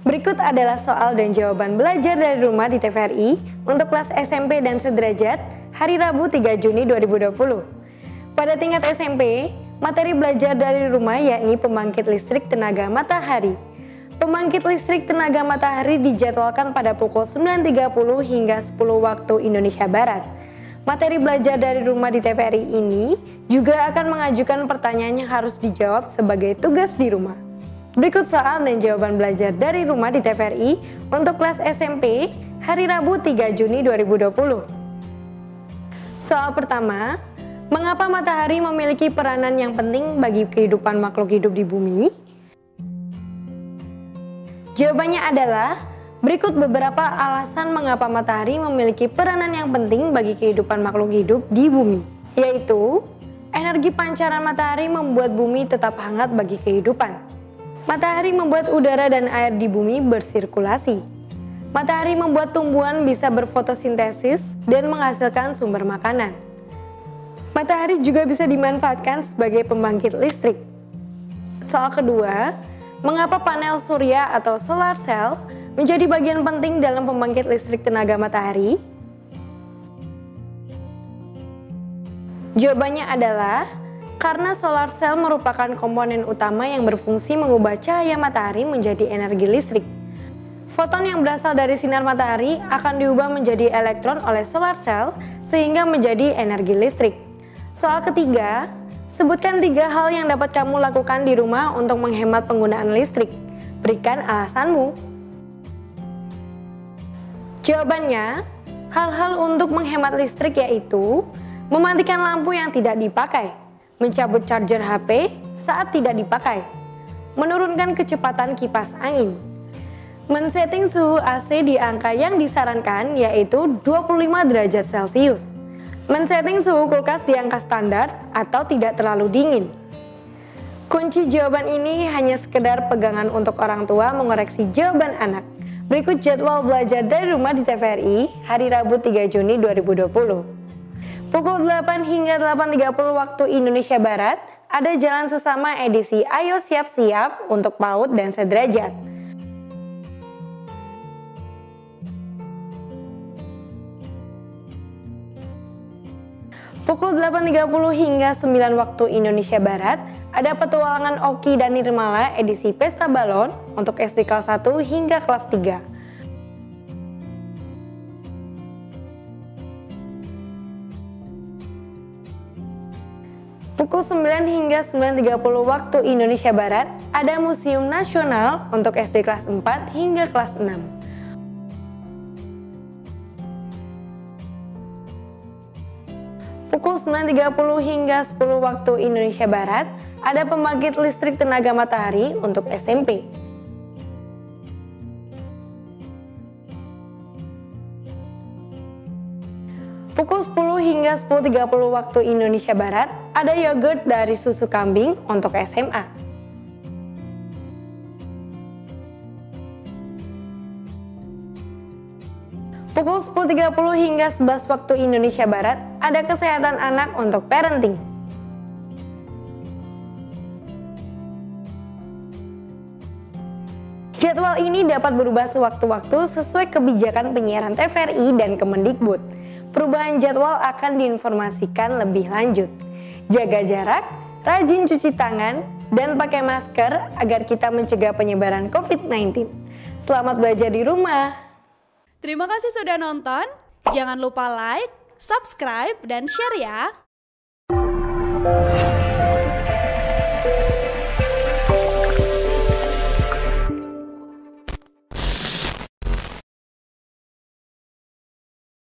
Berikut adalah soal dan jawaban belajar dari rumah di TVRI untuk kelas SMP dan sederajat hari Rabu 3 Juni 2020. Pada tingkat SMP, materi belajar dari rumah yakni pembangkit listrik tenaga matahari. Pembangkit listrik tenaga matahari dijadwalkan pada pukul 9.30 hingga 10 waktu Indonesia Barat. Materi belajar dari rumah di TVRI ini juga akan mengajukan pertanyaan yang harus dijawab sebagai tugas di rumah. Berikut soal dan jawaban belajar dari rumah di TVRI untuk kelas SMP hari Rabu 3 Juni 2020. Soal pertama, mengapa matahari memiliki peranan yang penting bagi kehidupan makhluk hidup di bumi? Jawabannya adalah, berikut beberapa alasan mengapa matahari memiliki peranan yang penting bagi kehidupan makhluk hidup di bumi, yaitu energi pancaran matahari membuat bumi tetap hangat bagi kehidupan. Matahari membuat udara dan air di bumi bersirkulasi. Matahari membuat tumbuhan bisa berfotosintesis dan menghasilkan sumber makanan. Matahari juga bisa dimanfaatkan sebagai pembangkit listrik. Soal kedua, mengapa panel surya atau solar cell menjadi bagian penting dalam pembangkit listrik tenaga matahari? Jawabannya adalah karena solar cell merupakan komponen utama yang berfungsi mengubah cahaya matahari menjadi energi listrik. Foton yang berasal dari sinar matahari akan diubah menjadi elektron oleh solar cell sehingga menjadi energi listrik. Soal ketiga, sebutkan 3 hal yang dapat kamu lakukan di rumah untuk menghemat penggunaan listrik. Berikan alasanmu. Jawabannya, hal-hal untuk menghemat listrik yaitu mematikan lampu yang tidak dipakai, mencabut charger HP saat tidak dipakai, menurunkan kecepatan kipas angin, men-setting suhu AC di angka yang disarankan yaitu 25 derajat Celcius, men-setting suhu kulkas di angka standar atau tidak terlalu dingin. Kunci jawaban ini hanya sekedar pegangan untuk orang tua mengoreksi jawaban anak. Berikut jadwal belajar dari rumah di TVRI hari Rabu 3 Juni 2020. Pukul 8 hingga 8.30 waktu Indonesia Barat, ada jalan sesama edisi Ayo Siap-Siap untuk PAUD dan sederajat. Pukul 8.30 hingga 9 waktu Indonesia Barat, ada petualangan Oki dan Nirmala edisi Pesta Balon untuk SD kelas 1 hingga kelas 3. Pukul 9 hingga 9.30 waktu Indonesia Barat, ada Museum Nasional untuk SD kelas 4 hingga kelas 6. Pukul 9.30 hingga 10 waktu Indonesia Barat, ada pembangkit listrik tenaga matahari untuk SMP. Pukul 10 hingga 10.30 waktu Indonesia Barat, ada yogurt dari susu kambing untuk SMA. Pukul 10.30 hingga 11 waktu Indonesia Barat, ada kesehatan anak untuk parenting. Jadwal ini dapat berubah sewaktu-waktu sesuai kebijakan penyiaran TVRI dan Kemendikbud. Perubahan jadwal akan diinformasikan lebih lanjut. Jaga jarak, rajin cuci tangan, dan pakai masker agar kita mencegah penyebaran COVID-19. Selamat belajar di rumah. Terima kasih sudah nonton. Jangan lupa like, subscribe, dan share ya.